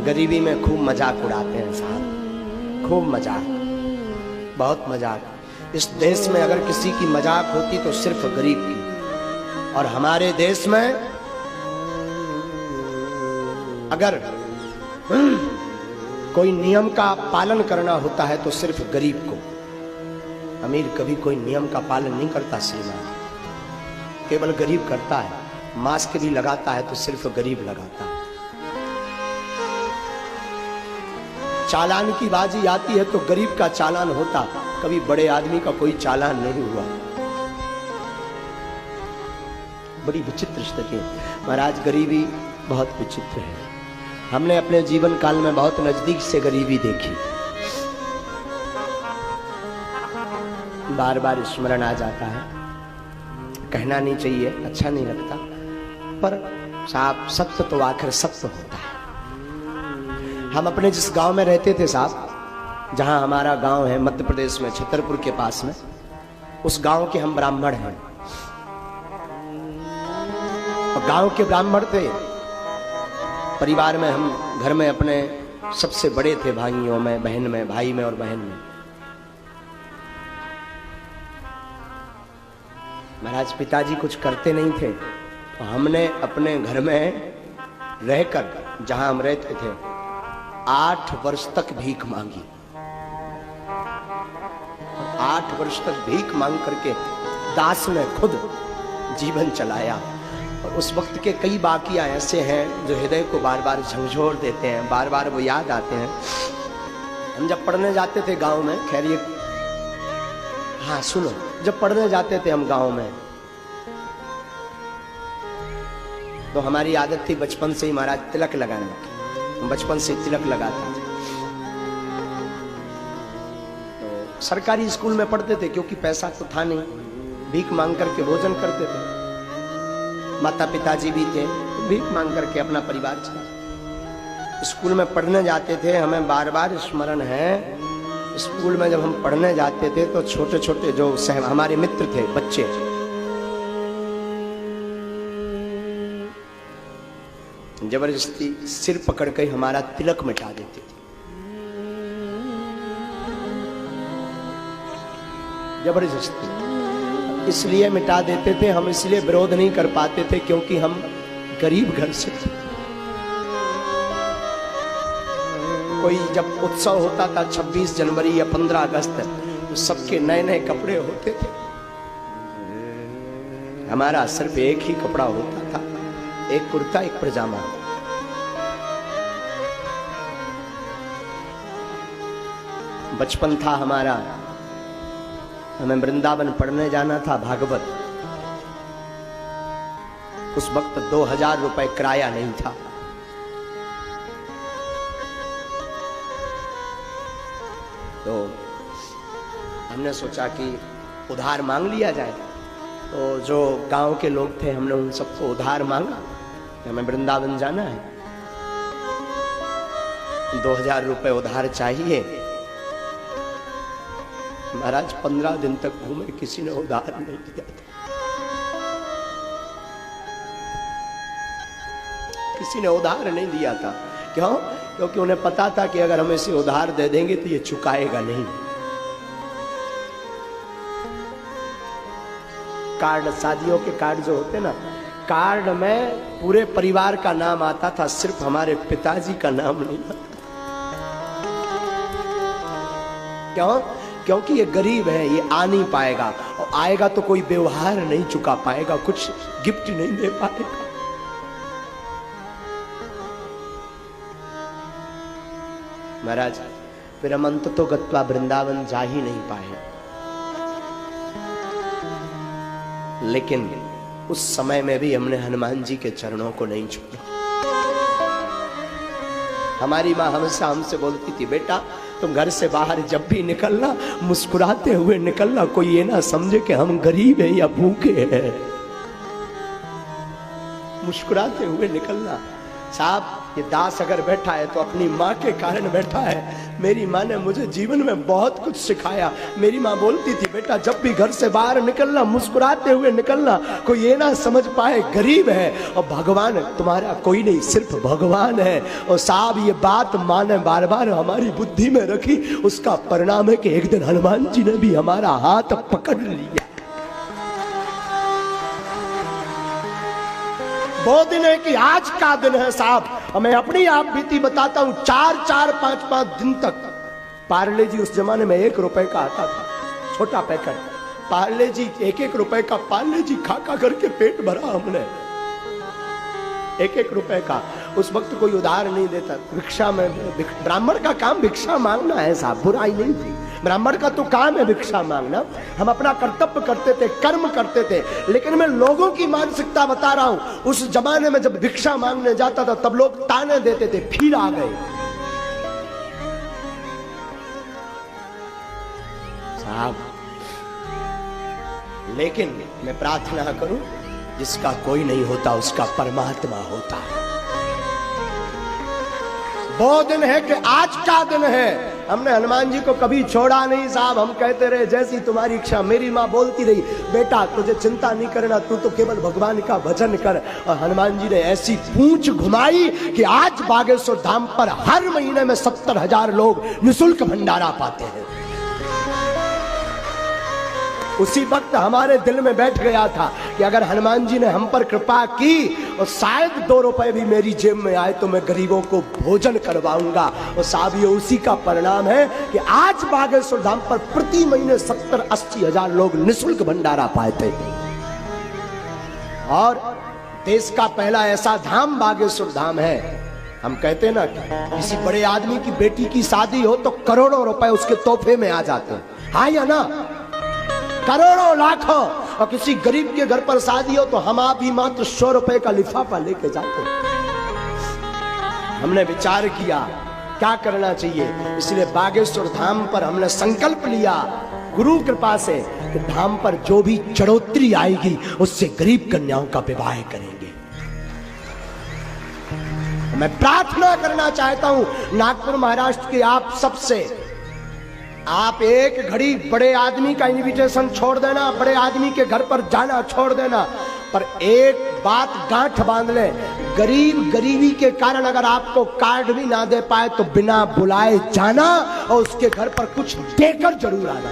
गरीबी में खूब मजाक उड़ाते हैं साहब, खूब मजाक, बहुत मजाक। इस देश में अगर किसी की मजाक होती तो सिर्फ गरीब की, और हमारे देश में अगर कोई नियम का पालन करना होता है तो सिर्फ गरीब को। अमीर कभी कोई नियम का पालन नहीं करता श्रीमान, केवल गरीब करता है। मास्क भी लगाता है तो सिर्फ गरीब लगाता है। चालान की बाजी आती है तो गरीब का चालान होता, कभी बड़े आदमी का कोई चालान नहीं हुआ। बड़ी विचित्र स्थिति है महाराज, गरीबी बहुत विचित्र है। हमने अपने जीवन काल में बहुत नजदीक से गरीबी देखी, बार बार स्मरण आ जाता है। कहना नहीं चाहिए, अच्छा नहीं लगता, पर साहब सत्य तो आखिर सत्य होता है। हम अपने जिस गांव में रहते थे साहब, जहां हमारा गांव है मध्य प्रदेश में छतरपुर के पास में, उस गांव के हम ब्राह्मण हैं। गांव के ब्राह्मण थे, परिवार में हम घर में अपने सबसे बड़े थे, भाइयों में, बहन में, भाई में और बहन में। महाराज पिताजी कुछ करते नहीं थे, तो हमने अपने घर में रहकर, जहां हम रहते थे, 8 वर्ष तक भीख मांगी। 8 वर्ष तक भीख मांग करके दास ने खुद जीवन चलाया। और उस वक्त के कई वाकया ऐसे हैं जो हृदय को बार बार झंझोर देते हैं, बार बार वो याद आते हैं। हम जब पढ़ने जाते थे गांव में, खैर ये, हाँ सुनो, जब पढ़ने जाते थे हम गांव में, तो हमारी आदत थी बचपन से ही महाराज तिलक लगाने की। बचपन से तिलक लगाता था। तो सरकारी स्कूल में पढ़ते थे, क्योंकि पैसा तो था नहीं, भीख मांग करके भोजन करते थे। माता पिताजी भी थे, भीख मांग करके अपना परिवार चला। स्कूल में पढ़ने जाते थे, हमें बार बार स्मरण है, स्कूल में जब हम पढ़ने जाते थे तो छोटे छोटे जो हमारे मित्र थे, बच्चे, जबरदस्ती सिर पकड़ कर हमारा तिलक मिटा देते थे। जबरदस्ती इसलिए मिटा देते थे, हम इसलिए विरोध नहीं कर पाते थे क्योंकि हम गरीब घर से थे। कोई जब उत्सव होता था 26 जनवरी या 15 अगस्त, तो सबके नए नए कपड़े होते थे, हमारा सिर्फ एक ही कपड़ा होता था, एक कुर्ता एक पजामा। बचपन था हमारा, हमें वृंदावन पढ़ने जाना था, भागवत। उस वक्त 2000 रुपए किराया नहीं था। तो हमने सोचा कि उधार मांग लिया जाए। तो जो गांव के लोग थे, हमने उन सबको उधार मांगा, हमें वृंदावन जाना है, 2000 रुपए उधार चाहिए। महाराज 15 दिन तक घूमे, किसी ने उधार नहीं दिया था, किसी ने उधार नहीं दिया था। क्यों? क्योंकि उन्हें पता था कि अगर हम इसे उधार दे देंगे तो ये चुकाएगा नहीं। कार्ड, शादियों के कार्ड जो होते ना, कार्ड में पूरे परिवार का नाम आता था, सिर्फ हमारे पिताजी का नाम नहीं आता। क्यों? क्योंकि ये गरीब है, ये आ नहीं पाएगा, और आएगा तो कोई व्यवहार नहीं चुका पाएगा, कुछ गिफ्ट नहीं दे पाएगा। महाराज फिर हम अंततो गत्वा वृंदावन जा ही नहीं पाए। लेकिन उस समय में भी हमने हनुमान जी के चरणों को नहीं छोड़ा। हमारी माँ हमेशा हमसे बोलती थी, बेटा तुम घर से बाहर जब भी निकलना, मुस्कुराते हुए निकलना, कोई ये ना समझे कि हम गरीब हैं या भूखे हैं। मुस्कुराते हुए निकलना। साहब ये दास अगर बैठा है तो अपनी माँ के कारण बैठा है। मेरी माँ ने मुझे जीवन में बहुत कुछ सिखाया। मेरी माँ बोलती थी, बेटा जब भी घर से बाहर निकलना मुस्कुराते हुए निकलना, कोई ये ना समझ पाए गरीब है और भगवान तुम्हारा कोई नहीं, सिर्फ भगवान है। और साहब ये बात माँ ने बार बार हमारी बुद्धि में रखी। उसका परिणाम है कि एक दिन हनुमान जी ने भी हमारा हाथ पकड़ लिया। वो दिन है कि आज का दिन है साहब। और मैं अपनी आप बीती बताता हूं, 4-4, 5-5 दिन तक पार्ले जी, उस जमाने में 1 रुपए का आता था, छोटा पैकेट पार्ले जी, 1-1 रुपए का पार्ले जी खा खा करके पेट भरा हमने। 1-1 रुपए का। उस वक्त कोई उधार नहीं देता। भिक्षा में, ब्राह्मण का काम भिक्षा मांगना है साहब, बुराई नहीं थी। ब्राह्मण का तो काम है भिक्षा मांगना। हम अपना कर्तव्य करते थे, कर्म करते थे। लेकिन मैं लोगों की मानसिकता बता रहा हूं। उस जमाने में जब भिक्षा मांगने जाता था तब लोग ताने देते थे, फिर आ गए साहब। लेकिन मैं प्रार्थना करूं, जिसका कोई नहीं होता उसका परमात्मा होता है। वो दिन है कि आज का दिन है। हमने हनुमान जी को कभी छोड़ा नहीं साहब। हम कहते रहे जैसी तुम्हारी इच्छा। मेरी माँ बोलती रही, बेटा तुझे चिंता नहीं करना, तू तो केवल भगवान का भजन कर। और हनुमान जी ने ऐसी पूंछ घुमाई कि आज बागेश्वर धाम पर हर महीने में 70,000 लोग निःशुल्क भंडारा पाते हैं। उसी वक्त हमारे दिल में बैठ गया था कि अगर हनुमान जी ने हम पर कृपा की और शायद 2 रुपए भी मेरी जेब में आए तो मैं गरीबों को भोजन करवाऊंगा। और साहब ये उसी का परिणाम है कि आज बागेश्वर धाम पर प्रति महीने 70-80 हजार लोग निःशुल्क भंडारा पाते हैं। और देश का पहला ऐसा धाम बागेश्वर धाम है। हम कहते हैं ना, किसी बड़े आदमी की बेटी की शादी हो तो करोड़ों रुपए उसके तोहफे में आ जाते हैं, हाँ या ना? करोड़ों लाखों। और किसी गरीब के घर पर शादी हो तो हम आप ही मात्र 100 रुपए का लिफाफा लेके जाते हैं। हमने विचार किया क्या करना चाहिए, इसलिए बागेश्वर धाम पर हमने संकल्प लिया गुरु कृपा से कि धाम पर जो भी चढ़ोतरी आएगी उससे गरीब कन्याओं का विवाह करेंगे। मैं प्रार्थना करना चाहता हूं नागपुर महाराष्ट्र के आप सबसे, आप एक घड़ी बड़े आदमी का इनविटेशन छोड़ देना, बड़े आदमी के घर पर जाना छोड़ देना, पर एक बात गांठ बांध ले, गरीब गरीबी के कारण अगर आपको कार्ड भी ना दे पाए तो बिना बुलाए जाना और उसके घर पर कुछ देकर जरूर आना।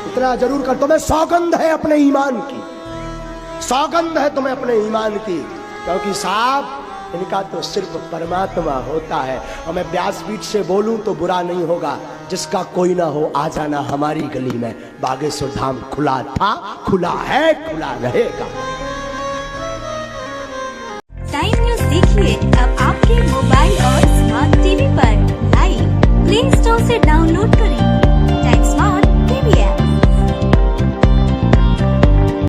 इतना जरूर कर। तुम्हें सौगंध है अपने ईमान की, सौगंध है तुम्हें अपने ईमान की, क्योंकि साहब इनका तो सिर्फ परमात्मा होता है। और मैं व्यासपीठ से बोलूं तो बुरा नहीं होगा, जिसका कोई ना हो आ जाना हमारी गली में। बागेश्वर धाम खुला था, खुला है, खुला रहेगा। टाइम न्यूज़ देखिए अब आपके मोबाइल और स्मार्ट टीवी पर। लाइव प्ले स्टोर से डाउनलोड करें।